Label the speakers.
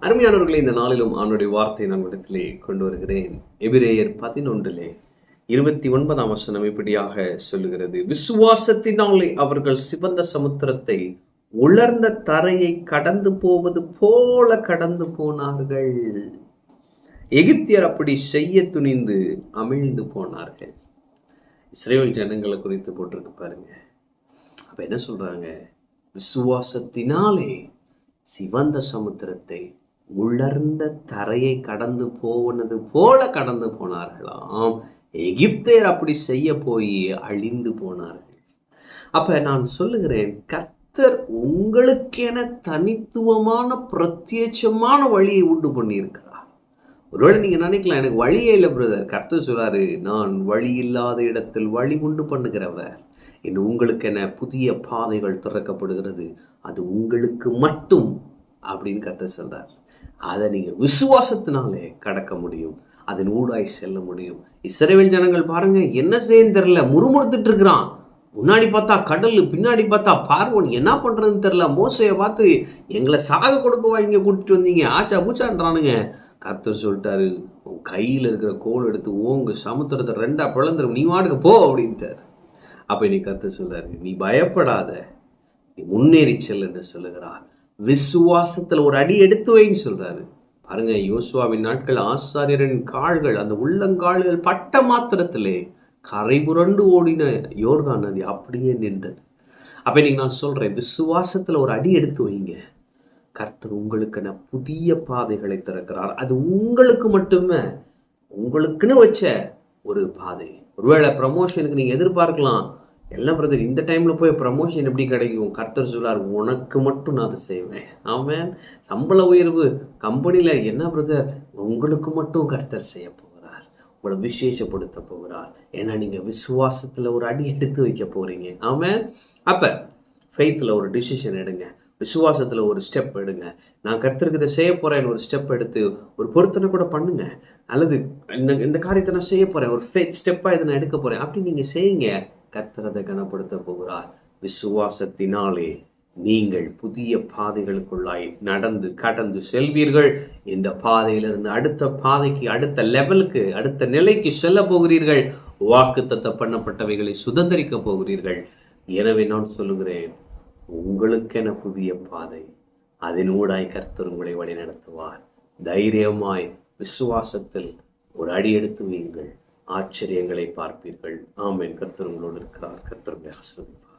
Speaker 1: அருமையானவர்களை, இந்த நாளிலும் அவனுடைய வார்த்தை நான் இடத்திலே கொண்டு வருகிறேன். எபிரேயர் 11:29 வசனம் இப்படியாக சொல்லுகிறது, விசுவாசத்தினாலே அவர்கள் சிவந்த சமுத்திரத்தை உலர்ந்த தரையை கடந்து போவது போல கடந்து போனார்கள். எகிப்தியர் அப்படி செய்ய துணிந்து அமிழ்ந்து போனார்கள். இஸ்ரவேல் ஜனங்களை குறித்து போட்டிருக்கு பாருங்க. அப்ப என்ன சொல்றாங்க? விசுவாசத்தினாலே சிவந்த சமுத்திரத்தை உலர்ந்த தரையை கடந்து போனது போல கடந்து போனார்களாம். எகிப்தியர் அப்படி செய்ய போய் அழிந்து போனார்கள். அப்ப நான் சொல்லுகிறேன், கர்த்தர் உங்களுக்கென தனித்துவமான பிரத்யேகமான வழியை உண்டு பண்ணியிருக்கிறார். ஒருவேளை நீங்க நினைக்கலாம், எனக்கு வழியே இல்லை பிரதர். கர்த்தர் சொல்றாரு, நான் வழி இல்லாத இடத்தில் வழி உண்டு பண்ணுகிறவர். இன்று உங்களுக்கென புதிய பாதைகள் திறக்கப்படுகிறது. அது உங்களுக்கு மட்டும் அப்படின்னு கர்த்தர் சொல்றார். அதை நீங்க விசுவாசத்தினாலே கடக்க முடியும், அதன் ஊடாய் செல்ல முடியும். இஸ்ரவேல் ஜனங்கள் பாருங்க, என்ன செய்யன்னு தெரியல, முறுமுறுத்துட்டு இருக்கிறான். முன்னாடி பார்த்தா கடல், பின்னாடி பார்த்தா பார்வோன், என்ன பண்றதுன்னு தெரியல. மோசையை பார்த்து, எங்களை சாக கொடுக்கவா இங்க கூட்டிட்டு வந்தீங்க, ஆச்சா பூச்சான்றானுங்க. கர்த்தர் சொல்லிட்டாரு, உன் கையில் இருக்கிற கோல் எடுத்து ஓங்கு, சமுத்திரத்தை 2 பிளந்துரும், நீ வாடுக்கு போ அப்படின்ட்டார். அப்ப இன்னைக்கு கர்த்தர் சொல்றாரு, நீ பயப்படாத, நீ முன்னேறி செல் என்று சொல்லுகிறார். விசுவாசத்துல ஒரு அடி எடுத்து வைன்னு சொல்றாரு. பாருங்க, யோசுவாவின் நாட்கள் ஆசாரியரின் கால்கள், அந்த உள்ளங்கால்கள் பட்ட மாத்திரத்திலே கரை புரண்டு ஓடின யோர்தான் நதி அப்படியே நின்றது. அப்ப இன்னைக்கு நான் சொல்றேன், விசுவாசத்துல ஒரு அடி எடுத்து வைங்க. கர்த்தர் உங்களுக்கென புதிய பாதைகளை திறக்கிறார். அது உங்களுக்கு மட்டுமே, உங்களுக்குன்னு வச்ச ஒரு பாதை. ஒருவேளை ப்ரமோஷனுக்கு நீங்க எதிர்பார்க்கலாம், எல்லாம் பிரதர் இந்த டைம்ல போய் ப்ரமோஷன் எப்படி கிடைக்கும்? கர்த்தர் சொல்லார், உனக்கு மட்டும் நான் அதை செய்வேன். ஆமென். சம்பள உயர்வு கம்பெனில என்ன பிரதர்? உங்களுக்கு மட்டும் கர்த்தர் செய்ய போகிறார், உங்களை விசேஷப்படுத்த போகிறார். ஏன்னா நீங்க விசுவாசத்துல ஒரு அடி எடுத்து வைக்க போறீங்க. ஆமென். அப்ப ஃபெய்த்ல ஒரு டிசிஷன் எடுங்க, விசுவாசத்துல ஒரு ஸ்டெப் எடுங்க. நான் கர்த்தருக்கு இதை செய்ய போறேன், ஒரு ஸ்டெப் எடுத்து ஒரு பொருத்தனை கூட பண்ணுங்க. அல்லது இந்த காரியத்தை நான் செய்ய போறேன், ஒரு ஃபெய்த் ஸ்டெப்பா இதை நான் எடுக்க போறேன், அப்படி நீங்க செய்யுங்க. கர்த்தர் அதை கனப்படுத்த போகிறார். விசுவாசத்தினாலே நீங்கள் புதிய பாதைகளுக்குள்ளாய் நடந்து கடந்து செல்வீர்கள். இந்த பாதையிலிருந்து அடுத்த பாதைக்கு, அடுத்த லெவலுக்கு, அடுத்த நிலைக்கு செல்ல போகிறீர்கள். வாக்குத்தத்தம் பண்ணப்பட்டவைகளை சுதந்திரிக்க போகிறீர்கள். எனவே நான் சொல்லுகிறேன், உங்களுக்கென புதிய பாதை, அதன் ஊடாய் கர்த்தர் உங்களை வழி நடத்துவார். தைரியமாய் விசுவாசத்தில் ஒரு அடி எடுத்து வையுங்கள், ஆச்சரியங்களை பார்ப்பீர்கள். ஆமென். கர்த்தர் உங்களோடு இருக்கிறார். கர்த்தர் உங்களை ஆசீர்வதிப்பார்.